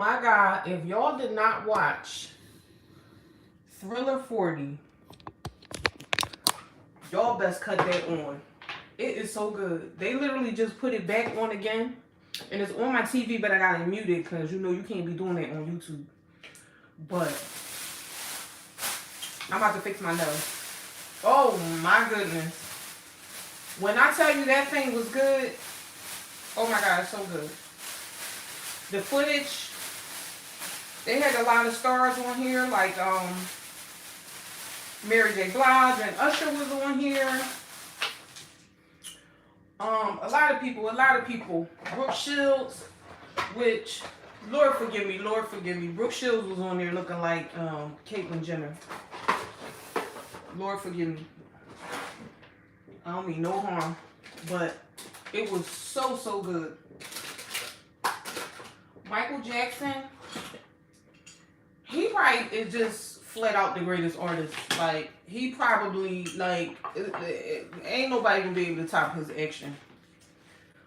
My God, if y'all did not watch Thriller 40, y'all best cut that on. It is so good. They literally just put it back on again. And it's on my TV, but I got it muted because you know you can't be doing that on YouTube. But I'm about to fix my nose. Oh my goodness. When I tell you that thing was good, oh my God, it's so good. The footage, they had a lot of stars on here, like Mary J. Blige and Usher was on here. A lot of people. Brooke Shields, which, Lord forgive me. Brooke Shields was on there looking like Caitlyn Jenner. Lord forgive me. I don't mean no harm, but it was so good. Michael Jackson, he probably is just flat out the greatest artist. Like, he probably, like, ain't nobody gonna be able to top his action.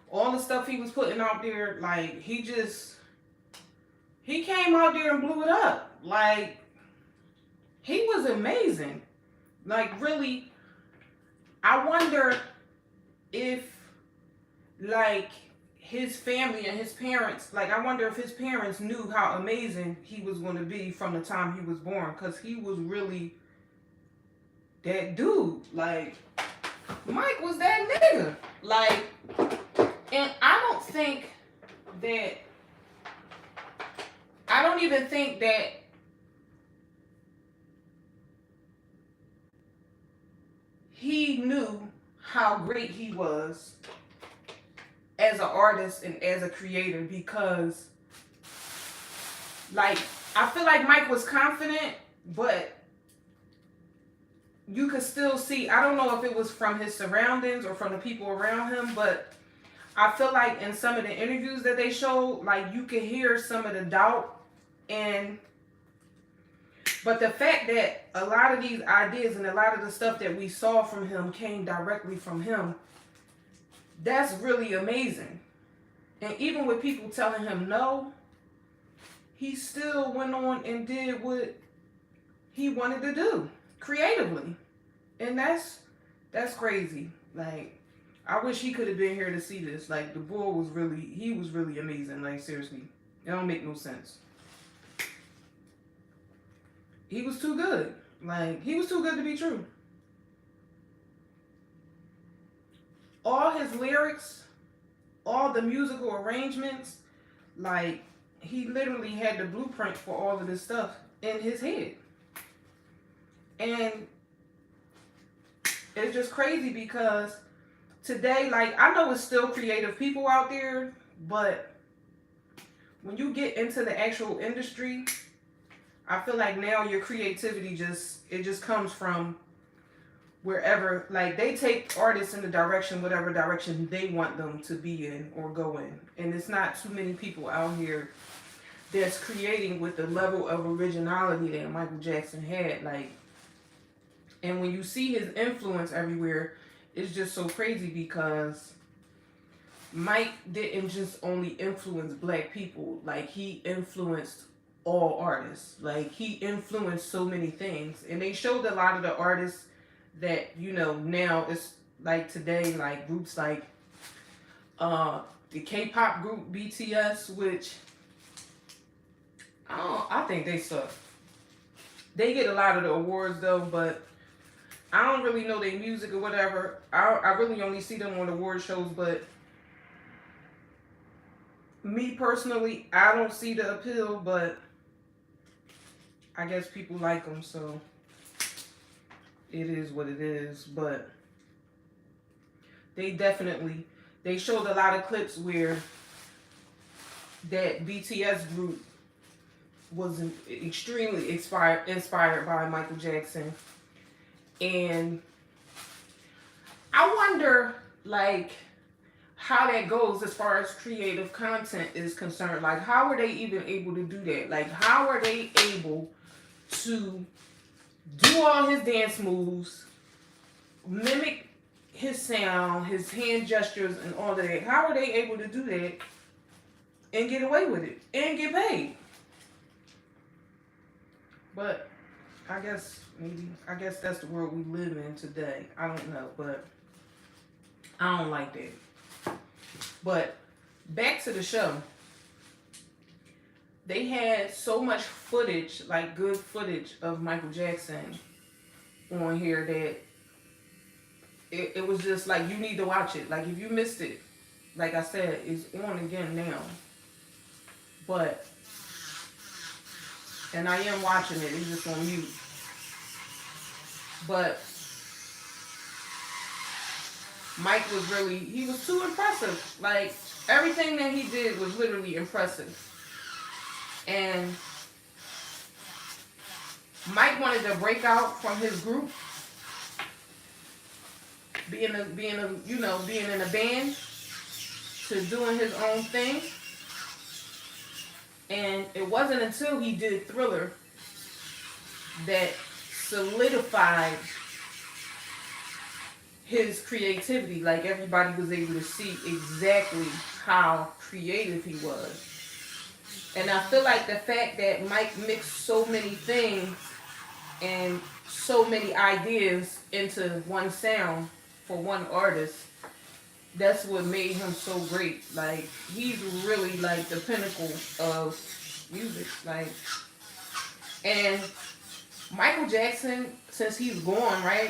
All the stuff he was putting out there, like, he came out there and blew it up. Like, he was amazing. Like, really, I wonder if, like, his family and his parents, like, I wonder if his parents knew how amazing he was going to be from the time he was born, because he was really that dude. Like, Mike was that nigga. Like, and I don't even think that he knew how great he was as an artist and as a creator, because, like, I feel like Mike was confident, but you could still see, I don't know if it was from his surroundings or from the people around him, but I feel like in some of the interviews that they showed, like, you could hear some of the doubt. But the fact that a lot of these ideas and a lot of the stuff that we saw from him came directly from him, that's really amazing. And even with people telling him no, he still went on and did what he wanted to do creatively. And that's crazy. Like, I wish he could have been here to see this. Like, the boy was really amazing. Like, seriously, it don't make no sense. He was too good. Like, he was too good to be true. All his lyrics, all the musical arrangements, like, he literally had the blueprint for all of this stuff in his head. And it's just crazy because today, like, I know it's still creative people out there, but when you get into the actual industry, I feel like now your creativity just comes from wherever. Like, they take artists in the direction, whatever direction they want them to be in or go in. And it's not too many people out here that's creating with the level of originality that Michael Jackson had. Like, and when you see his influence everywhere, it's just so crazy because Mike didn't just only influence black people. Like, he influenced all artists. Like, he influenced so many things. And they showed a lot of the artists that, you know, now it's like today, like groups like the K-pop group BTS, which I think they suck. They get a lot of the awards though, but I don't really know their music or whatever. I really only see them on award shows, but me personally, I don't see the appeal, but I guess people like them, so it is what it is. But they showed a lot of clips where that BTS group was extremely inspired by Michael Jackson. And I wonder, like, how that goes as far as creative content is concerned. Like, how are they even able to do that? Like, how are they able to do all his dance moves, mimic his sound, his hand gestures, and all of that? How are they able to do that and get away with it and get paid? But I guess that's the world we live in today. I don't know, but I don't like that. But back to the show. They had so much footage, like good footage of Michael Jackson on here that it was just like you need to watch it. Like if you missed it, like I said, it's on again now. But and I am watching it. It's just on mute. But Mike was he was too impressive. Like everything that he did was literally impressive. And Mike wanted to break out from his group, being in a band, to doing his own thing. And it wasn't until he did Thriller that solidified his creativity. Like everybody was able to see exactly how creative he was. And I feel like the fact that Mike mixed so many things and so many ideas into one sound for one artist, that's what made him so great. Like he's really like the pinnacle of music. Like, and Michael Jackson, since he's gone, right?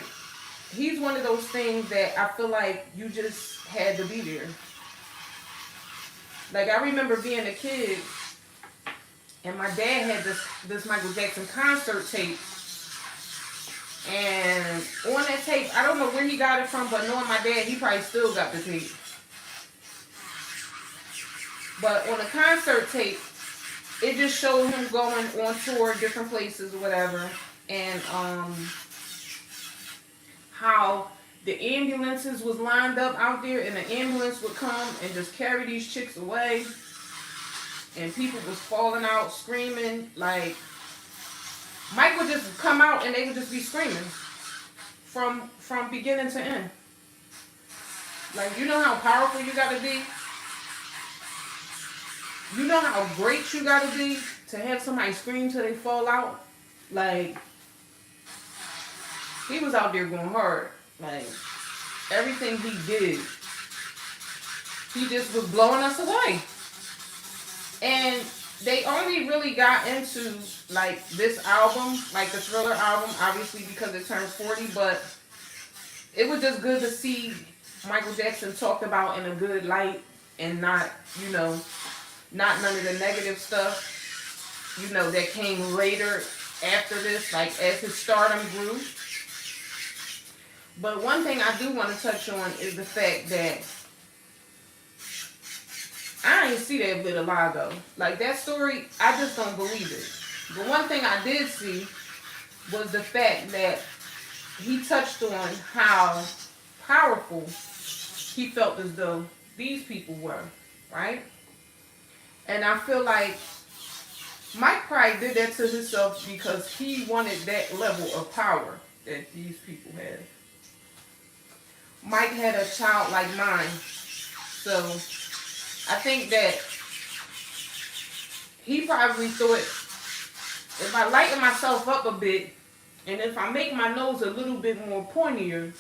He's one of those things that I feel like you just had to be there. Like I remember being a kid, and my dad had this Michael Jackson concert tape. And on that tape, I don't know where he got it from, but knowing my dad, he probably still got the tape. But on the concert tape, it just showed him going on tour, different places or whatever. And how the ambulances was lined up out there, and the ambulance would come and just carry these chicks away. And people was falling out, screaming. Like, Mike would just come out and they would just be screaming from beginning to end. Like, you know how powerful you gotta be? You know how great you gotta be to have somebody scream till they fall out? Like, he was out there going hard. Like, everything he did, he just was blowing us away. And they only really got into like this album, like the Thriller album, obviously because it turned 40, but it was just good to see Michael Jackson talked about in a good light and not none of the negative stuff, that came later after this, like as his stardom grew. But one thing I do want to touch on is the fact that I ain't see that vitiligo. Like that story, I just don't believe it. But one thing I did see was the fact that he touched on how powerful he felt as though these people were, right? And I feel like Mike probably did that to himself because he wanted that level of power that these people had. Mike had a childlike mind. So I think that he probably thought, if I lighten myself up a bit, and if I make my nose a little bit more pointier,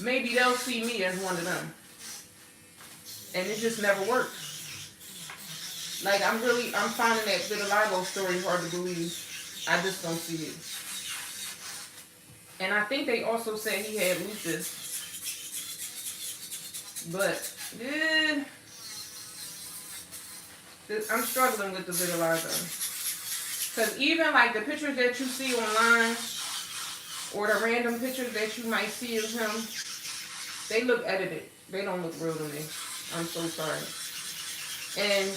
maybe they'll see me as one of them. And it just never worked. Like, I'm finding that vitiligo story hard to believe. I just don't see it. And I think they also said he had lupus. But, I'm struggling with the vitiligo. Because even like the pictures that you see online, or the random pictures that you might see of him, they look edited. They don't look real to me. I'm so sorry. And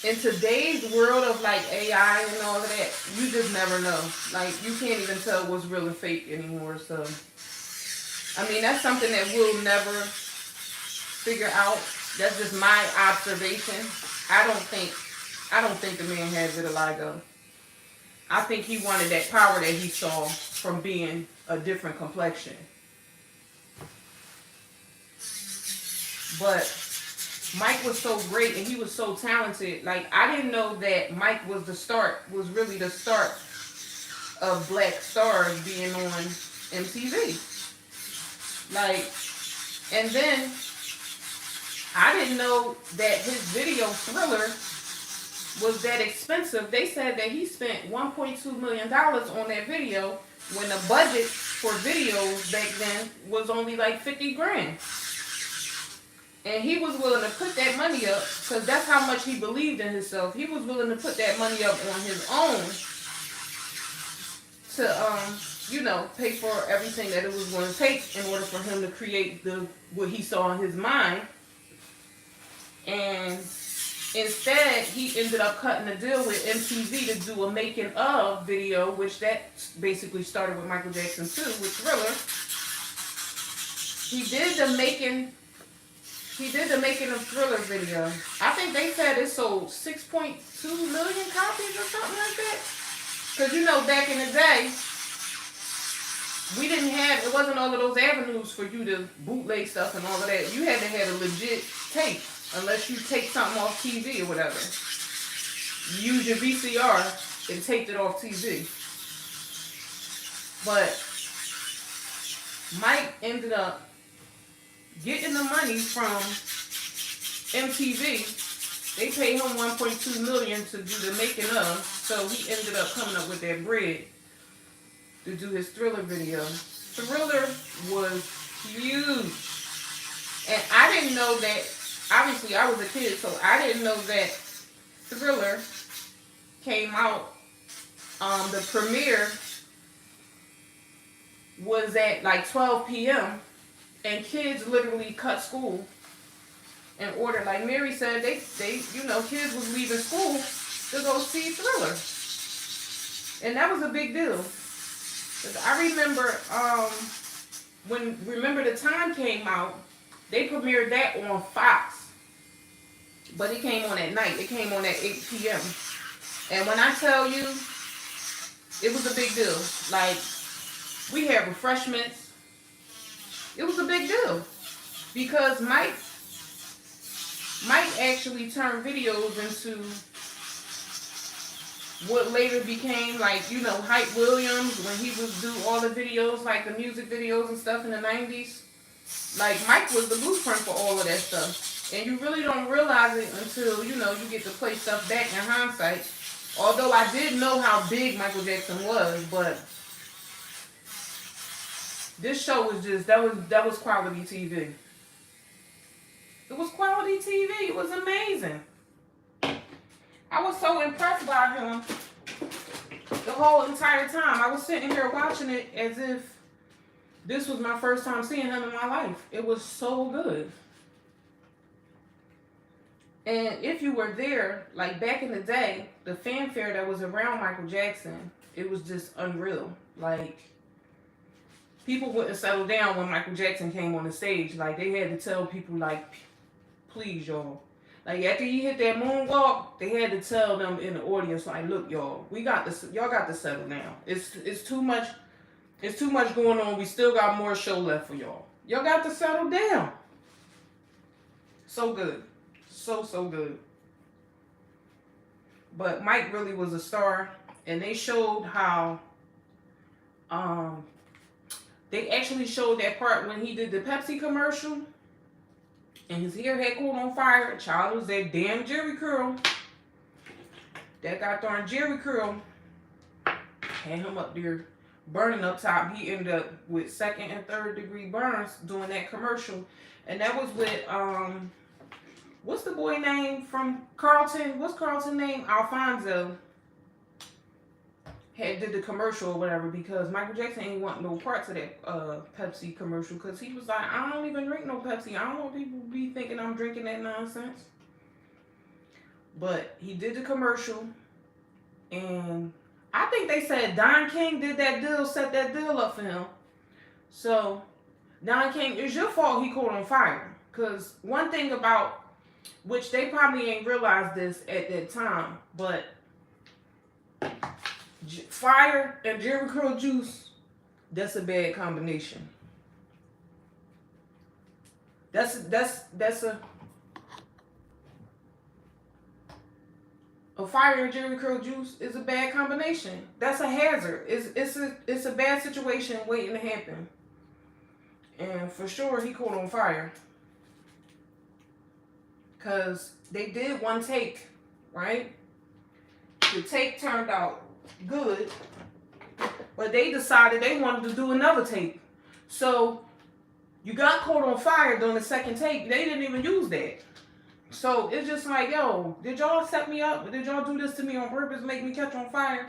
in today's world of like AI and all of that, you just never know. Like, you can't even tell what's real and fake anymore. So, I mean, that's something that we'll never figure out. That's just my observation. I don't think the man had vitiligo. I think he wanted that power that he saw from being a different complexion. But Mike was so great and he was so talented. Like, I didn't know that Mike was really the start of black stars being on MTV. Like, and then I didn't know that his video Thriller was that expensive. They said that he spent $1.2 million on that video when the budget for videos back then was only like 50 grand. And he was willing to put that money up because that's how much he believed in himself. He was willing to put that money up on his own to, you know, pay for everything that it was going to take in order for him to create what he saw in his mind. And instead, he ended up cutting a deal with MTV to do a making of video, which that basically started with Michael Jackson too, with Thriller. He did the making of Thriller video. I think they said it sold 6.2 million copies or something like that. Because, you know, back in the day, it wasn't all of those avenues for you to bootleg stuff and all of that. You had to have a legit tape, unless you take something off TV or whatever. You use your VCR and taped it off TV. But Mike ended up getting the money from MTV. They paid him $1.2 million to do the making of, so he ended up coming up with that bread to do his Thriller video. Thriller was huge. And I didn't know that, obviously I was a kid, so I didn't know that Thriller came out, the premiere was at like 12 p.m. and kids literally cut school in order. Like Mary said, they you know, kids was leaving school to go see Thriller. And that was a big deal. 'Cause I remember when Remember the Time came out, they premiered that on Fox. But it came on at night. It came on at 8 p.m. And when I tell you, it was a big deal. Like, we had refreshments. It was a big deal. Because Mike actually turned videos into what later became, like, you know, Hype Williams, when he would do all the videos, like the music videos and stuff in the 90s. Like, Mike was the blueprint for all of that stuff. And you really don't realize it until, you know, you get to play stuff back in hindsight. Although I did know how big Michael Jackson was, but this show was just, that was quality TV. It was quality TV. It was amazing. I was so impressed by him the whole entire time. I was sitting here watching it as if this was my first time seeing him in my life. It was so good. And if you were there, like back in the day, the fanfare that was around Michael Jackson, it was just unreal. Like, people wouldn't settle down when Michael Jackson came on the stage. Like, they had to tell people, like, please, y'all. Like, after he hit that moonwalk, they had to tell them in the audience, like, look, y'all, y'all got to settle down. It's too much going on. We still got more show left for y'all. Y'all got to settle down. So good. So good. But Mike really was a star, and they showed how they actually showed that part when he did the Pepsi commercial and his hair had caught on fire. Child, was that damn Jerry curl. That got darn Jerry curl had him up there burning up top. He ended up with 2nd and 3rd degree burns doing that commercial. And that was with what's the boy name from Carlton? What's Carlton's name? Alfonso did the commercial or whatever, because Michael Jackson ain't want no parts of that Pepsi commercial, because he was like, I don't even drink no Pepsi. I don't want people to be thinking I'm drinking that nonsense. But he did the commercial, and I think they said Don King did that deal, set that deal up for him. So, Don King, it's your fault he caught on fire. Because one thing about, which they probably ain't realized this at that time, but fire and Jerry curl juice, that's a bad combination. That's a A fire and Jerry curl juice is a bad combination. That's a hazard. It's a bad situation waiting to happen. And for sure, he caught on fire. Because they did one take, right? The take turned out good. But they decided they wanted to do another take. So, you got caught on fire during the second take. They didn't even use that. So, it's just like, yo, did y'all set me up? Did y'all do this to me on purpose, make me catch on fire?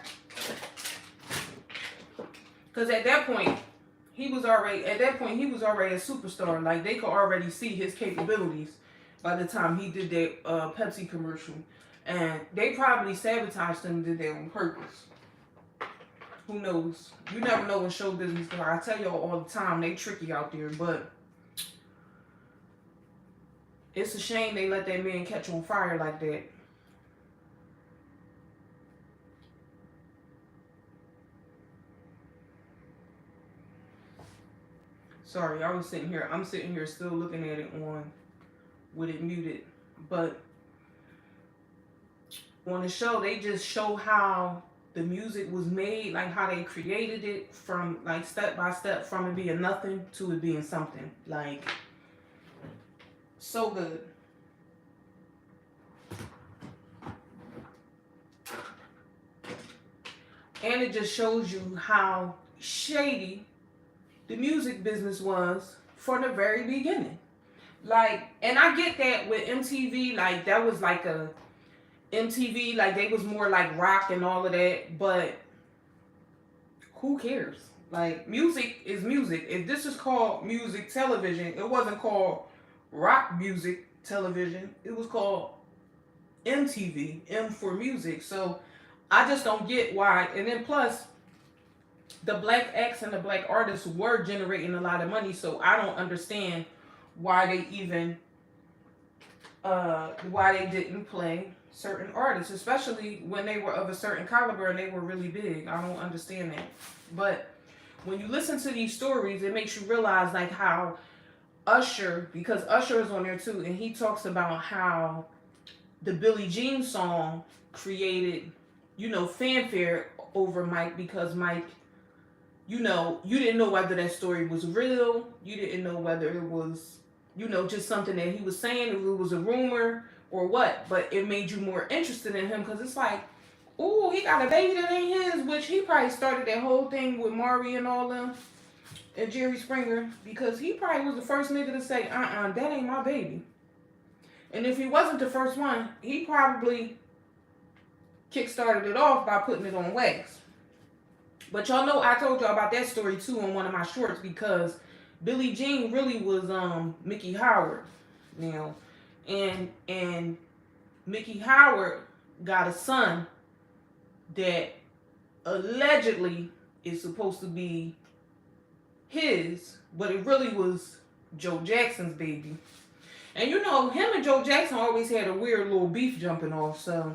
Because at that point, he was already a superstar. Like, they could already see his capabilities by the time he did that Pepsi commercial. And they probably sabotaged him and did that on purpose. Who knows? You never know in show business. I tell y'all all the time, they tricky out there. But it's a shame they let that man catch on fire like that. Sorry, I was sitting here. I'm sitting here still looking at it with it muted. But on the show, they just show how the music was made, like how they created it from like step by step, from it being nothing to it being something. Like, so good. And it just shows you how shady the music business was from the very beginning. Like, and I get that with MTV, like that was like a MTV, like they was more like rock and all of that, but who cares? Like, music is music. If this is called music television, it wasn't called rock music television. It was called MTV, M for music. So I just don't get why. And then plus, the black acts and the black artists were generating a lot of money, so I don't understand why they even why they didn't play certain artists, especially when they were of a certain caliber and they were really big. I don't understand that. But when you listen to these stories, it makes you realize like how Usher, because Usher is on there too, and he talks about how the Billie Jean song created, fanfare over Mike, because Mike, you didn't know whether that story was real. You didn't know whether it was, just something that he was saying, if it was a rumor or what. But it made you more interested in him, because it's like, ooh, he got a baby that ain't his, which he probably started that whole thing with Maury and all them, and Jerry Springer, because he probably was the first nigga to say, that ain't my baby. And if he wasn't the first one, he probably kickstarted it off by putting it on wax. But y'all know I told y'all about that story too on one of my shorts, because Billie Jean really was Mickey Howard now. And Mickey Howard got a son that allegedly is supposed to be his, but it really was Joe Jackson's baby. And him and Joe Jackson always had a weird little beef jumping off, so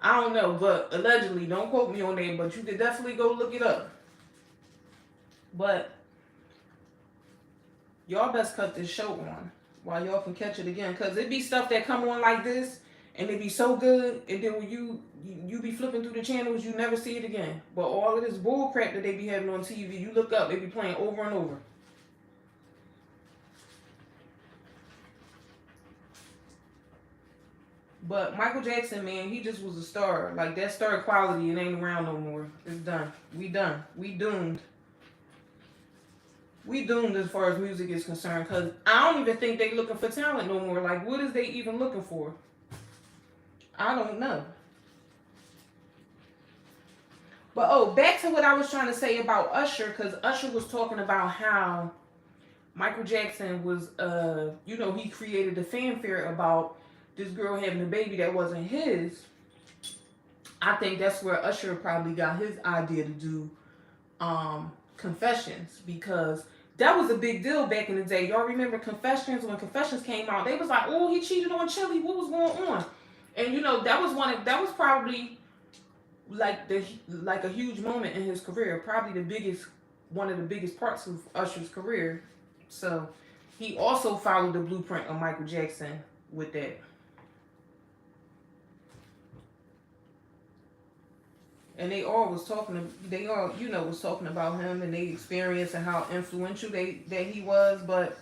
I don't know, but allegedly, don't quote me on that, but you could definitely go look it up. But y'all best cut this show on while y'all can catch it again, because it be stuff that come on like this, and it be so good, and then when you be flipping through the channels, you never see it again. But all of this bull crap that they be having on TV, you look up, they be playing over and over. But Michael Jackson, man, he just was a star. Like, that star quality, it ain't around no more. It's done. We done. We doomed. We doomed as far as music is concerned, because I don't even think they looking for talent no more. Like, what is they even looking for? I don't know. But, back to what I was trying to say about Usher, because Usher was talking about how Michael Jackson was, he created a fanfare about this girl having a baby that wasn't his. I think that's where Usher probably got his idea to do Confessions, because that was a big deal back in the day. Y'all remember Confessions? When Confessions came out, they was like, oh, he cheated on Chili. What was going on? And that was probably like a huge moment in his career. Probably one of the biggest parts of Usher's career. So he also followed the blueprint of Michael Jackson with that. And they all was talking. They all, was talking about him and their experience and how influential that he was. But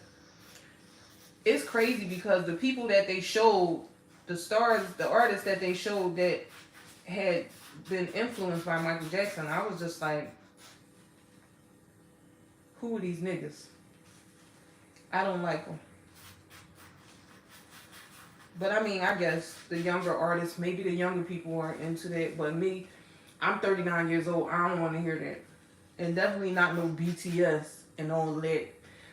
it's crazy because the people that they showed, the stars, the artists that they showed that had been influenced by Michael Jackson, I was just like, who are these niggas? I don't like them. But I mean, I guess the younger artists, maybe the younger people aren't into that. But me, I'm 39 years old. I don't want to hear that. And definitely not no BTS and all that.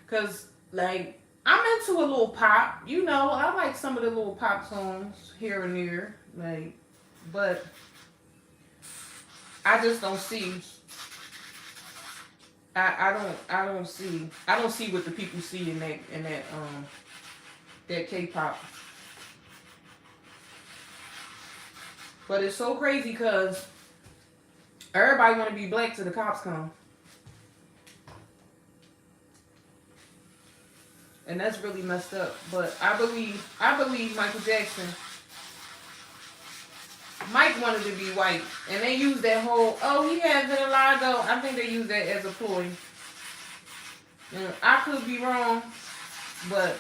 Because, like, I'm into a little pop. I like some of the little pop songs here and there. Like, but I just don't see. I don't see what the people see in that K-pop. But it's so crazy because everybody want to be black till the cops come. And that's really messed up. But I believe Michael Jackson, Mike wanted to be white. And they used that whole, he has vitiligo. I think they used that as a ploy. And I could be wrong, but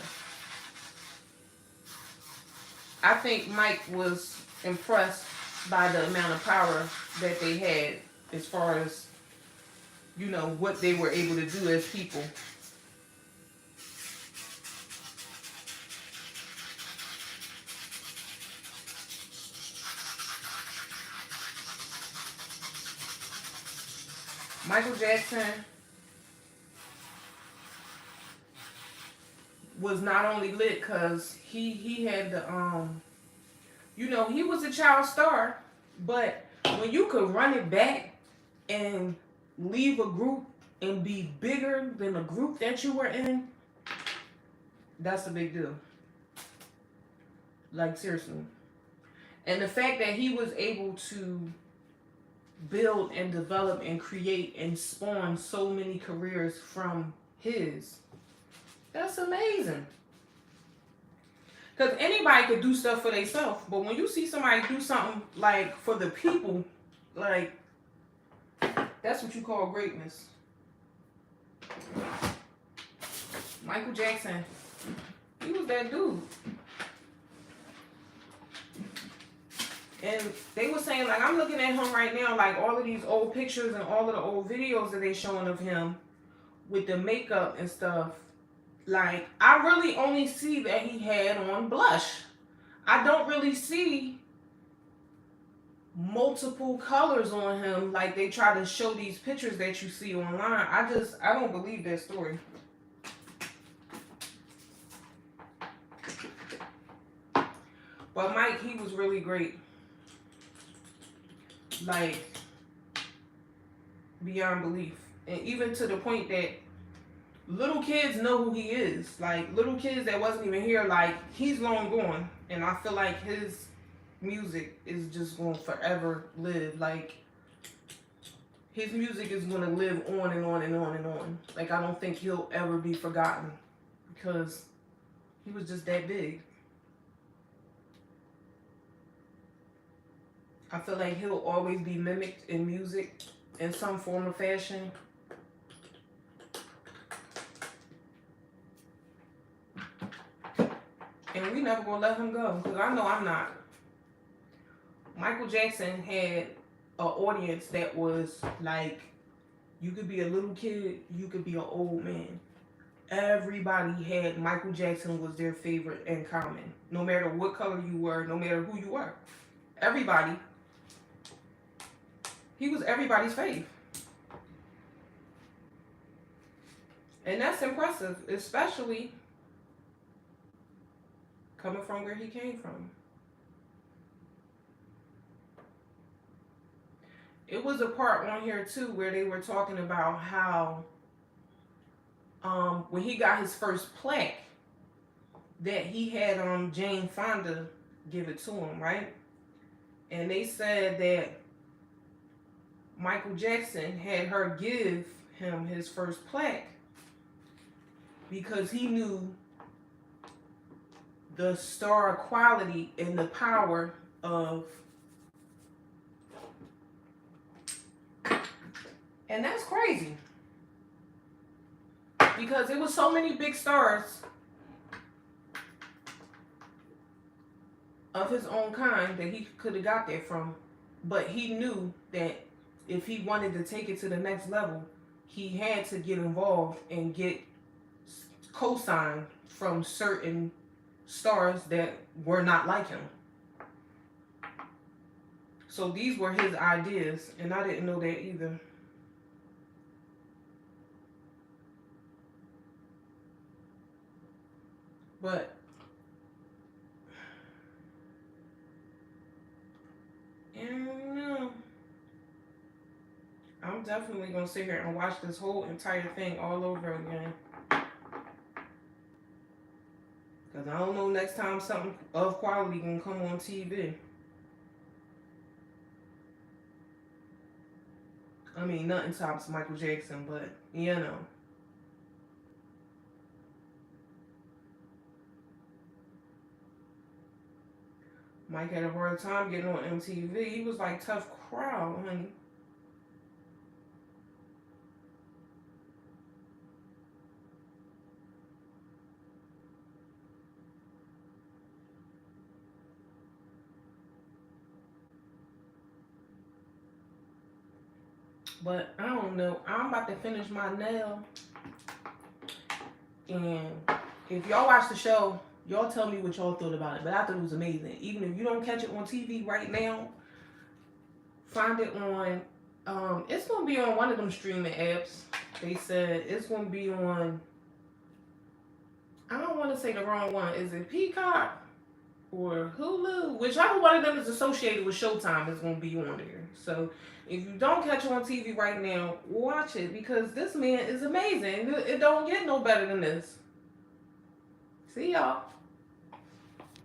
I think Mike was impressed by the amount of power that they had as far as, what they were able to do as people. Michael Jackson was not only lit because he had the he was a child star, but when you could run it back and leave a group and be bigger than the group that you were in, that's a big deal. Like, seriously. And the fact that he was able to build and develop and create and spawn so many careers from that's amazing. Because anybody could do stuff for themselves, but when you see somebody do something like for the people, like, that's what you call greatness. Michael Jackson, he was that dude. And they were saying, like, I'm looking at him right now, like all of these old pictures and all of the old videos that they showing of him with the makeup and stuff. Like, I really only see that he had on blush. I don't really see multiple colors on him like they try to show these pictures that you see online. I don't believe that story. But Mike, he was really great. Like, beyond belief. And even to the point that little kids know who he is. Like, little kids that wasn't even here, like, he's long gone. And I feel like his music is just going to forever live. Like, his music is going to live on and on and on and on. Like, I don't think he'll ever be forgotten. Because he was just that big. I feel like he'll always be mimicked in music in some form or fashion. And we never gonna let him go, because I know I'm not. Michael Jackson had an audience that was like, you could be a little kid, you could be an old man. Everybody had Michael Jackson was their favorite in common. No matter what color you were, no matter who you were. Everybody. He was everybody's fave. And that's impressive, especially coming from where he came from. It was a part on here too where they were talking about how when he got his first plaque, that he had Jane Fonda give it to him, right? And they said that Michael Jackson had her give him his first plaque because he knew the star quality and the power of And that's crazy. Because there was so many big stars of his own kind that he could have got there from. But he knew that if he wanted to take it to the next level, he had to get involved and get co-signed from certain stars that were not like him. So these were his ideas, and I didn't know that either. But I'm definitely gonna sit here and watch this whole entire thing all over again. Cause I don't know next time something of quality gonna come on TV. I mean, nothing tops Michael Jackson, but you know. Mike had a hard time getting on MTV. He was like tough crowd, honey. But I don't know. I'm about to finish my nail. And if y'all watch the show, y'all tell me what y'all thought about it. But I thought it was amazing. Even if you don't catch it on TV right now, find it on, it's going to be on one of them streaming apps. They said it's going to be on, I don't want to say the wrong one. Is it Peacock or Hulu? Whichever one of them is associated with Showtime is going to be on there. So if you don't catch it on TV right now, watch it because this man is amazing. It don't get no better than this. See y'all.